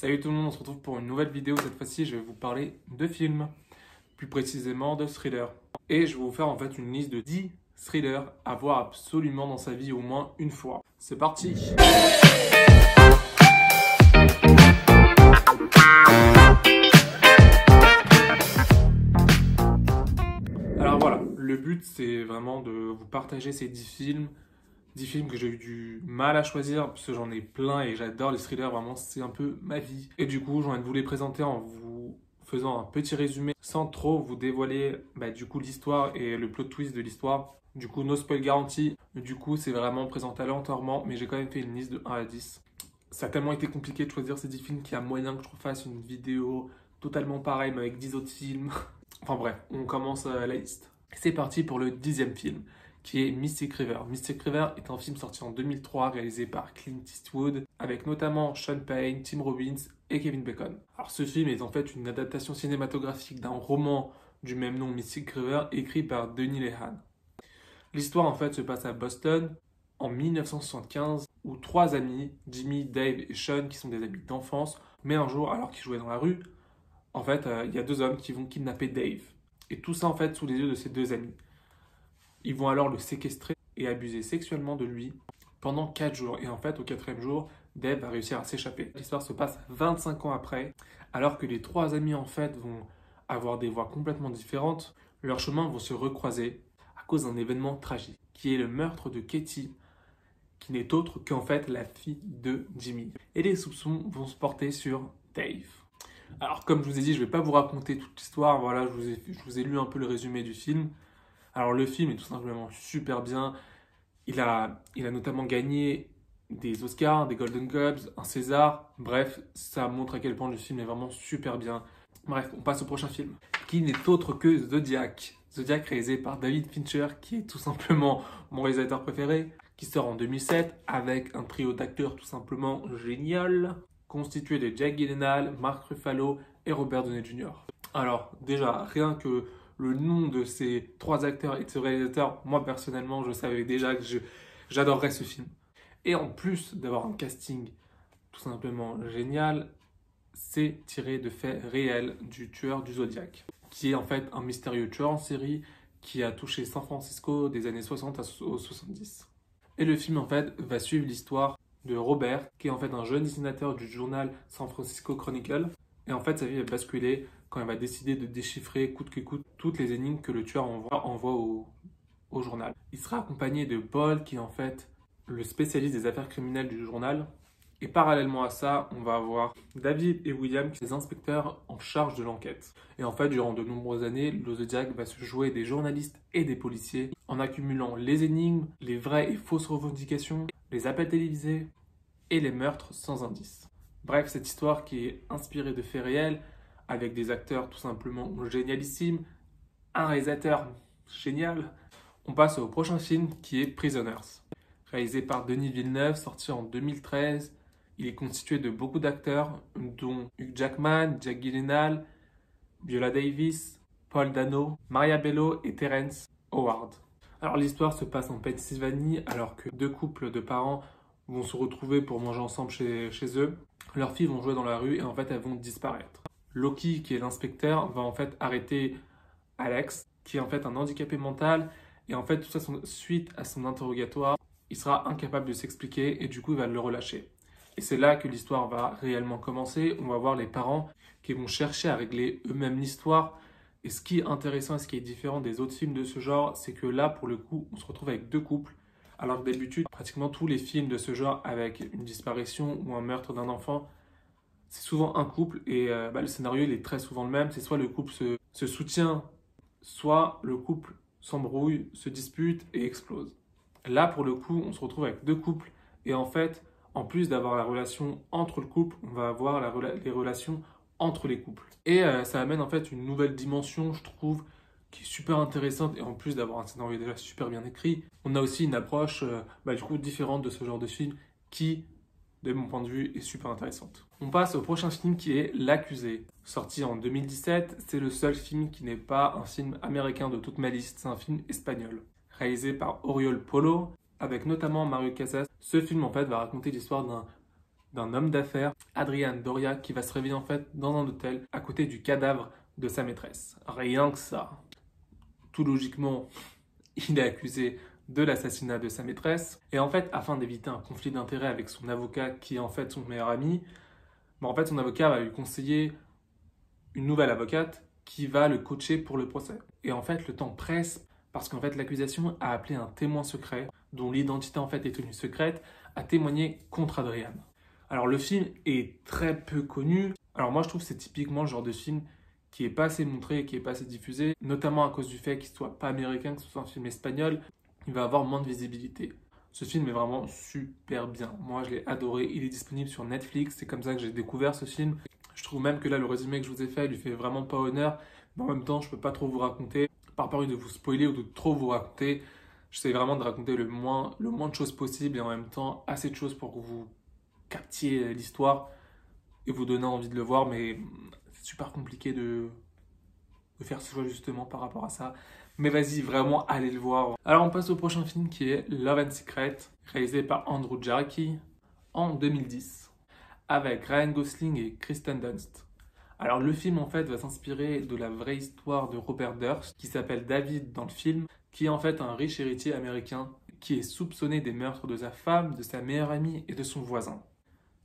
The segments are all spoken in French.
Salut tout le monde, on se retrouve pour une nouvelle vidéo. Cette fois-ci, je vais vous parler de films, plus précisément de thrillers. Et je vais vous faire en fait une liste de 10 thrillers à voir absolument dans sa vie au moins une fois. C'est parti! Alors voilà, le but c'est vraiment de vous partager ces 10 films. 10 films que j'ai eu du mal à choisir parce que j'en ai plein et j'adore les thrillers, vraiment c'est un peu ma vie. Et du coup, j'ai envie de vous les présenter en vous faisant un petit résumé sans trop vous dévoiler du coup l'histoire et le plot twist de l'histoire. Du coup, no spoil garanti. Du coup, c'est vraiment présenté aléatoirement, mais j'ai quand même fait une liste de 1 à 10. Ça a tellement été compliqué de choisir ces 10 films qu'il y a moyen que je refasse une vidéo totalement pareille mais avec 10 autres films. Enfin bref, on commence la liste. C'est parti pour le 10e film, qui est Mystic River. Mystic River est un film sorti en 2003, réalisé par Clint Eastwood, avec notamment Sean Penn, Tim Robbins et Kevin Bacon. Alors ce film est en fait une adaptation cinématographique d'un roman du même nom, Mystic River, écrit par Denny Lehane. L'histoire en fait se passe à Boston en 1975, où 3 amis, Jimmy, Dave et Sean, qui sont des amis d'enfance, mais un jour, alors qu'ils jouaient dans la rue, en fait, il y a 2 hommes qui vont kidnapper Dave. Et tout ça en fait sous les yeux de ces 2 amis. Ils vont alors le séquestrer et abuser sexuellement de lui pendant 4 jours. Et en fait, au 4e jour, Dave va réussir à s'échapper. L'histoire se passe 25 ans après, alors que les 3 amis en fait vont avoir des voies complètement différentes. Leurs chemins vont se recroiser à cause d'un événement tragique, qui est le meurtre de Katie, qui n'est autre qu'en fait la fille de Jimmy. Et les soupçons vont se porter sur Dave. Alors comme je vous ai dit, je ne vais pas vous raconter toute l'histoire, voilà, je vous ai lu un peu le résumé du film. Alors le film est tout simplement super bien, il a notamment gagné des Oscars, des Golden Globes, un César, bref, ça montre à quel point le film est vraiment super bien. Bref, on passe au prochain film, qui n'est autre que Zodiac. Zodiac réalisé par David Fincher, qui est tout simplement mon réalisateur préféré, qui sort en 2007 avec un trio d'acteurs tout simplement génial, constitué de Jake Gyllenhaal, Mark Ruffalo et Robert Downey Jr. Alors déjà, rien que le nom de ces 3 acteurs et de ce réalisateur, moi personnellement, je savais déjà que j'adorerais ce film. Et en plus d'avoir un casting tout simplement génial, c'est tiré de faits réels du tueur du Zodiac, qui est en fait un mystérieux tueur en série qui a touché San Francisco des années 60 aux 70. Et le film en fait va suivre l'histoire de Robert, qui est en fait un jeune dessinateur du journal San Francisco Chronicle. Et en fait, sa vie va basculer quand il va décider de déchiffrer coûte que coûte toutes les énigmes que le tueur envoie au journal. Il sera accompagné de Paul, qui est en fait le spécialiste des affaires criminelles du journal. Et parallèlement à ça, on va avoir David et William, qui sont les inspecteurs en charge de l'enquête. Et en fait, durant de nombreuses années, le Zodiac va se jouer des journalistes et des policiers en accumulant les énigmes, les vraies et fausses revendications, les appels télévisés et les meurtres sans indice. Bref, cette histoire qui est inspirée de faits réels, avec des acteurs tout simplement génialissimes, un réalisateur génial. On passe au prochain film qui est Prisoners. Réalisé par Denis Villeneuve, sorti en 2013. Il est constitué de beaucoup d'acteurs, dont Hugh Jackman, Jake Gyllenhaal, Viola Davis, Paul Dano, Maria Bello et Terrence Howard. Alors l'histoire se passe en Pennsylvanie, alors que 2 couples de parents vont se retrouver pour manger ensemble chez eux. Leurs filles vont jouer dans la rue et en fait elles vont disparaître. Loki, qui est l'inspecteur, va en fait arrêter Alex, qui est en fait un handicapé mental, et en fait tout ça suite à son interrogatoire, il sera incapable de s'expliquer et du coup il va le relâcher. Et c'est là que l'histoire va réellement commencer. On va voir les parents qui vont chercher à régler eux-mêmes l'histoire. Et ce qui est intéressant et ce qui est différent des autres films de ce genre, c'est que là pour le coup on se retrouve avec 2 couples. Alors que d'habitude, pratiquement tous les films de ce genre avec une disparition ou un meurtre d'un enfant, c'est souvent un couple et le scénario il est très souvent le même. C'est soit le couple se soutient, soit le couple s'embrouille, se dispute et explose. Là, pour le coup, on se retrouve avec 2 couples et en fait, en plus d'avoir la relation entre le couple, on va avoir les relations entre les couples. Et ça amène en fait une nouvelle dimension, je trouve, qui est super intéressante et en plus d'avoir un scénario déjà super bien écrit, on a aussi une approche du coup différente de ce genre de film qui, de mon point de vue, est super intéressante. On passe au prochain film qui est L'Accusé. Sorti en 2017, c'est le seul film qui n'est pas un film américain de toute ma liste, c'est un film espagnol. Réalisé par Oriol Polo, avec notamment Mario Casas. Ce film en fait va raconter l'histoire d'un d'un homme d'affaires, Adrian Doria, qui va se réveiller en fait dans un hôtel à côté du cadavre de sa maîtresse. Rien que ça. Tout logiquement, il est accusé de l'assassinat de sa maîtresse. Et en fait, afin d'éviter un conflit d'intérêts avec son avocat, qui est en fait son meilleur ami, en fait, son avocat va lui conseiller une nouvelle avocate qui va le coacher pour le procès. Et en fait, le temps presse parce qu'en fait, l'accusation a appelé un témoin secret, dont l'identité en fait est tenue secrète, à témoigner contre Adrian. Alors le film est très peu connu. Alors moi je trouve que c'est typiquement le genre de film qui est pas assez montré, qui est pas assez diffusé, notamment à cause du fait qu'il soit pas américain, que ce soit un film espagnol, il va avoir moins de visibilité. Ce film est vraiment super bien. Moi je l'ai adoré, il est disponible sur Netflix, c'est comme ça que j'ai découvert ce film. Je trouve même que là le résumé que je vous ai fait lui fait vraiment pas honneur, mais en même temps je peux pas trop vous raconter, par peur de vous spoiler ou de trop vous raconter. J'essaie vraiment de raconter le moins de choses possible et en même temps assez de choses pour que vous captiez l'histoire et vous donner envie de le voir, mais c'est super compliqué de faire ce choix justement par rapport à ça. Mais vas-y, vraiment, allez le voir. Alors on passe au prochain film qui est Love and Secret, réalisé par Andrew Jaracki en 2010, avec Ryan Gosling et Kristen Dunst. Alors le film en fait va s'inspirer de la vraie histoire de Robert Durst, qui s'appelle David dans le film, qui est en fait un riche héritier américain qui est soupçonné des meurtres de sa femme, de sa meilleure amie et de son voisin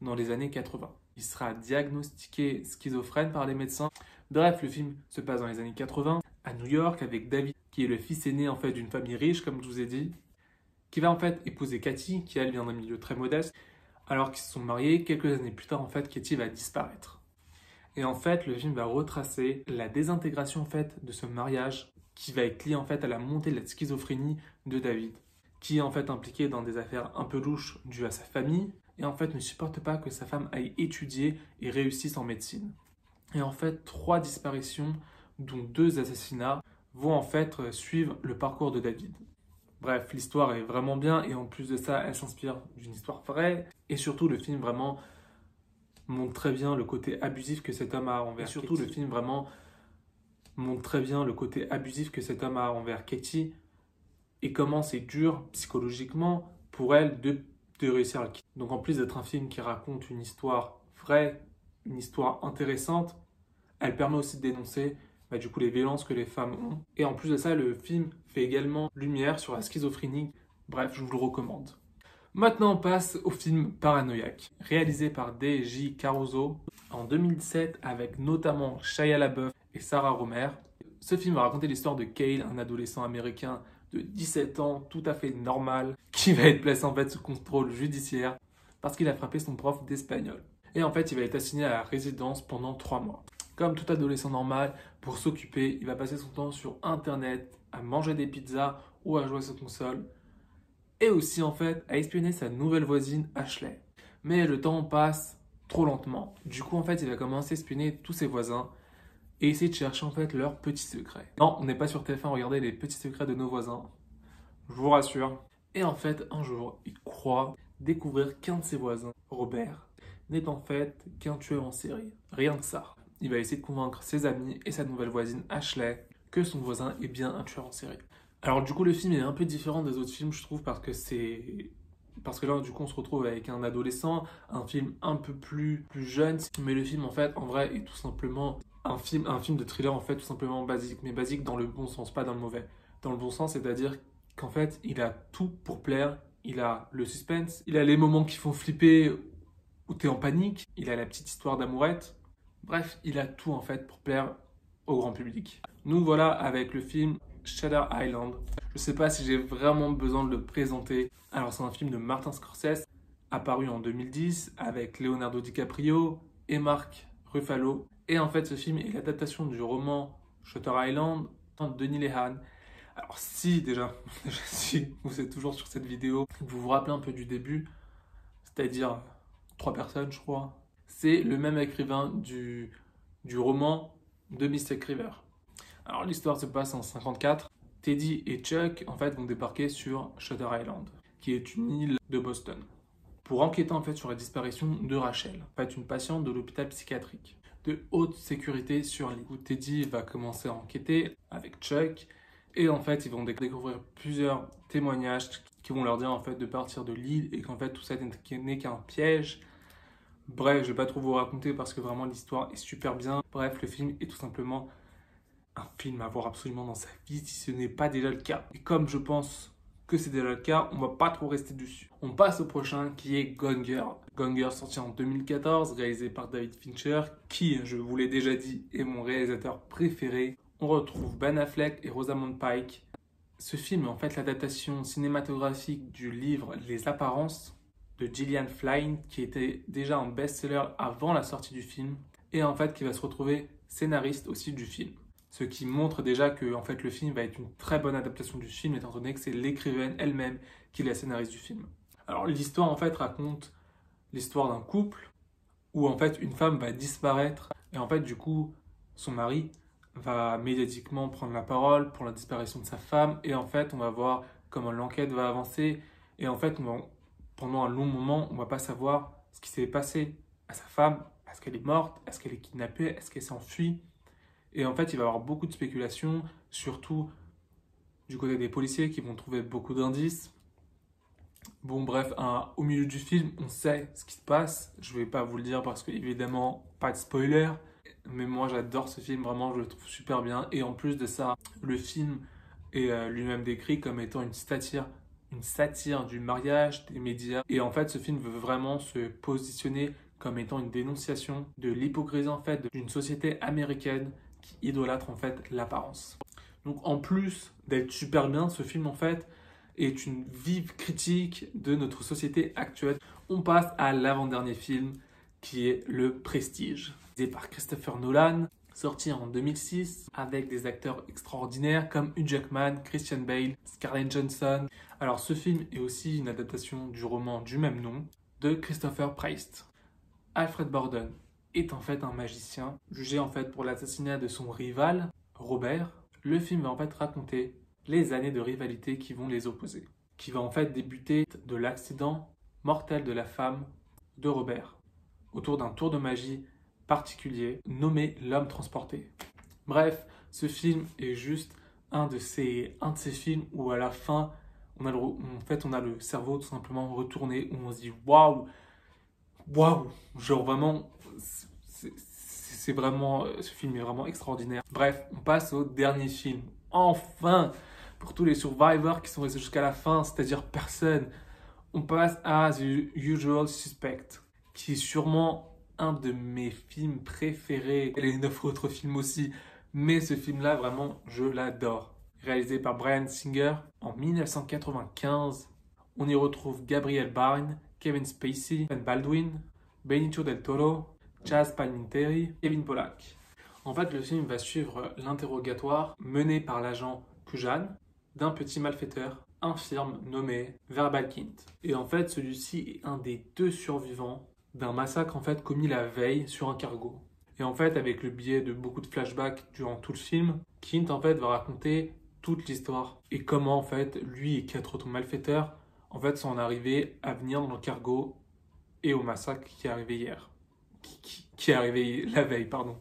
dans les années 80. Il sera diagnostiqué schizophrène par les médecins. Bref, le film se passe dans les années 80 à New York avec David, qui est le fils aîné en fait d'une famille riche, comme je vous ai dit, qui va en fait épouser Cathy, qui elle vient d'un milieu très modeste. Alors qu'ils se sont mariés, quelques années plus tard en fait, Cathy va disparaître. Et en fait, le film va retracer la désintégration en fait de ce mariage qui va être lié en fait à la montée de la schizophrénie de David, qui est en fait impliqué dans des affaires un peu louches dues à sa famille et en fait ne supporte pas que sa femme aille étudier et réussisse en médecine. Et en fait, 3 disparitions, dont 2 assassinats, vont en fait suivre le parcours de David. Bref, l'histoire est vraiment bien et en plus de ça, elle s'inspire d'une histoire vraie et surtout le film vraiment montre très bien le côté abusif que cet homme a envers Katie. Surtout le film vraiment montre très bien le côté abusif que cet homme a envers Katie et comment c'est dur psychologiquement pour elle de réussir à le quitter. Donc en plus d'être un film qui raconte une histoire vraie, une histoire intéressante, elle permet aussi de dénoncer du coup les violences que les femmes ont. Et en plus de ça, le film fait également lumière sur la schizophrénie. Bref, je vous le recommande. Maintenant, on passe au film Paranoïaque, réalisé par D.J. Caruso en 2017 avec notamment Shia LaBeouf et Sarah Romer. Ce film va raconter l'histoire de Cale, un adolescent américain de 17 ans, tout à fait normal, qui va être placé en fait sous contrôle judiciaire parce qu'il a frappé son prof d'espagnol. Et en fait, il va être assigné à la résidence pendant 3 mois. Comme tout adolescent normal, pour s'occuper, il va passer son temps sur Internet, à manger des pizzas ou à jouer à sa console. Et aussi en fait à espionner sa nouvelle voisine Ashley. Mais le temps passe trop lentement. Du coup en fait il va commencer à espionner tous ses voisins et essayer de chercher en fait leurs petits secrets. Non, on n'est pas sur TF1, regardez les petits secrets de nos voisins. Je vous rassure. Et en fait un jour il croit découvrir qu'un de ses voisins, Robert, n'est en fait qu'un tueur en série. Rien que ça. Il va essayer de convaincre ses amis et sa nouvelle voisine Ashley que son voisin est bien un tueur en série. Alors du coup le film est un peu différent des autres films je trouve parce que là du coup on se retrouve avec un adolescent, un film un peu plus jeune, mais le film en fait en vrai est tout simplement un film de thriller en fait tout simplement basique, mais basique dans le bon sens, pas dans le mauvais. Dans le bon sens, c'est-à-dire qu'en fait il a tout pour plaire, il a le suspense, il a les moments qui font flipper où t'es en panique, il a la petite histoire d'amourette, bref il a tout en fait pour plaire au grand public. Nous voilà avec le film Shutter Island. Je sais pas si j'ai vraiment besoin de le présenter. Alors c'est un film de Martin Scorsese, apparu en 2010 avec Leonardo DiCaprio et Mark Ruffalo. Et en fait ce film est l'adaptation du roman Shutter Island de Denis Lehane. Alors si si vous êtes toujours sur cette vidéo, vous vous rappelez un peu du début, c'est-à-dire 3 personnes je crois. C'est le même écrivain du roman de Mystic River. Alors l'histoire se passe en 54. Teddy et Chuck en fait vont débarquer sur Shutter Island, qui est une île de Boston, pour enquêter en fait sur la disparition de Rachel, en fait une patiente de l'hôpital psychiatrique de haute sécurité sur l'île. Teddy va commencer à enquêter avec Chuck et en fait ils vont découvrir plusieurs témoignages qui vont leur dire en fait de partir de l'île et qu'en fait tout ça n'est qu'un piège. Bref, je vais pas trop vous raconter parce que vraiment l'histoire est super bien. Bref, le film est tout simplement un film à voir absolument dans sa vie si ce n'est pas déjà le cas. Et comme je pense que c'est déjà le cas, on va pas trop rester dessus. On passe au prochain qui est Gone Girl. Gone Girl sorti en 2014, réalisé par David Fincher, qui, je vous l'ai déjà dit, est mon réalisateur préféré. On retrouve Ben Affleck et Rosamund Pike. Ce film est en fait l'adaptation cinématographique du livre Les Apparences de Gillian Flynn, qui était déjà un best-seller avant la sortie du film, et en fait qui va se retrouver scénariste aussi du film. Ce qui montre déjà que en fait, le film va être une très bonne adaptation du film, étant donné que c'est l'écrivaine elle-même qui est la scénariste du film. Alors l'histoire en fait raconte l'histoire d'un couple où en fait une femme va disparaître et en fait du coup son mari va médiatiquement prendre la parole pour la disparition de sa femme et en fait on va voir comment l'enquête va avancer et en fait pendant un long moment on va pas savoir ce qui s'est passé à sa femme, est-ce qu'elle est morte, est-ce qu'elle est kidnappée, est-ce qu'elle s'est enfuie. Et en fait, il va y avoir beaucoup de spéculations, surtout du côté des policiers qui vont trouver beaucoup d'indices. Bon, bref, au milieu du film, on sait ce qui se passe. Je ne vais pas vous le dire parce que, évidemment, pas de spoiler. Mais moi, j'adore ce film, vraiment, je le trouve super bien. Et en plus de ça, le film est lui-même décrit comme étant une satire du mariage, des médias. Et en fait, ce film veut vraiment se positionner comme étant une dénonciation de l'hypocrisie en fait d'une société américaine qui idolâtre en fait l'apparence. Donc en plus d'être super bien, ce film en fait est une vive critique de notre société actuelle. On passe à l'avant-dernier film qui est Le Prestige, réalisé par Christopher Nolan, sorti en 2006 avec des acteurs extraordinaires comme Hugh Jackman, Christian Bale, Scarlett Johansson. Alors ce film est aussi une adaptation du roman du même nom de Christopher Priest. Alfred Borden est en fait un magicien, jugé en fait pour l'assassinat de son rival, Robert. Le film va en fait raconter les années de rivalité qui vont les opposer, qui va en fait débuter de l'accident mortel de la femme de Robert, autour d'un tour de magie particulier nommé L'Homme Transporté. Bref, ce film est juste un de ces films où à la fin, on a le cerveau tout simplement retourné, où on se dit waouh, genre vraiment, c'est vraiment, ce film est vraiment extraordinaire. Bref, on passe au dernier film. Enfin, pour tous les survivors qui sont restés jusqu'à la fin, c'est-à-dire personne, on passe à The Usual Suspect, qui est sûrement un de mes films préférés. Il y a 9 autres films aussi, mais ce film-là, vraiment, je l'adore. Réalisé par Bryan Singer en 1995, on y retrouve Gabriel Byrne, Kevin Spacey, Ben Baldwin, Benicio del Toro, Chaz Palminteri, Kevin Pollak. En fait, le film va suivre l'interrogatoire mené par l'agent Kujan d'un petit malfaiteur infirme nommé Verbalkint. Et en fait, celui-ci est un des 2 survivants d'un massacre en fait commis la veille sur un cargo. Et en fait, avec le biais de beaucoup de flashbacks durant tout le film, Kint en fait va raconter toute l'histoire et comment en fait lui et 4 autres malfaiteurs en fait sont arrivés à venir dans le cargo et au massacre qui est arrivé hier, qui est arrivé la veille, pardon,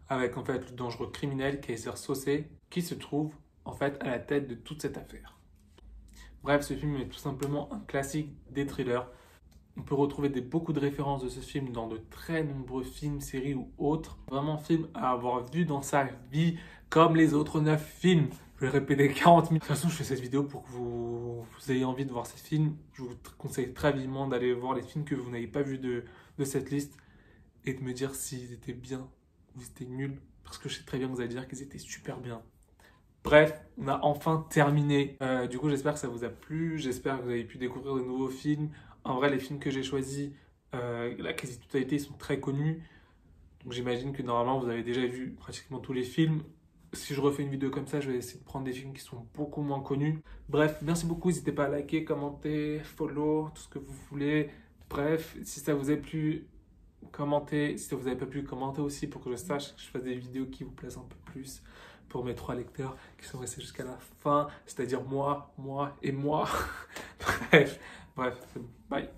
avec en fait le dangereux criminel Kaiser Soze qui se trouve en fait à la tête de toute cette affaire. Bref, ce film est tout simplement un classique des thrillers. On peut retrouver beaucoup de références de ce film dans de très nombreux films, séries ou autres. Vraiment un film à avoir vu dans sa vie comme les autres 9 films. Je vais le répéter 40 000. De toute façon, je fais cette vidéo pour que vous ayez envie de voir ces films. Je vous conseille très vivement d'aller voir les films que vous n'avez pas vus de cette liste et de me dire s'ils étaient bien ou s'ils étaient nuls. Parce que je sais très bien que vous allez dire qu'ils étaient super bien. Bref, on a enfin terminé. Du coup, j'espère que ça vous a plu. J'espère que vous avez pu découvrir de nouveaux films. En vrai, les films que j'ai choisis, la quasi-totalité sont très connus. Donc j'imagine que normalement, vous avez déjà vu pratiquement tous les films. Si je refais une vidéo comme ça, je vais essayer de prendre des films qui sont beaucoup moins connus. Bref, merci beaucoup. N'hésitez pas à liker, commenter, follow, tout ce que vous voulez. Bref, si ça vous a plu, commentez. Si ça vous a pas plu, commentez aussi pour que je sache que je fasse des vidéos qui vous plaisent un peu plus. Pour mes 3 lecteurs qui sont restés jusqu'à la fin, c'est-à-dire moi et moi. Bref, bye.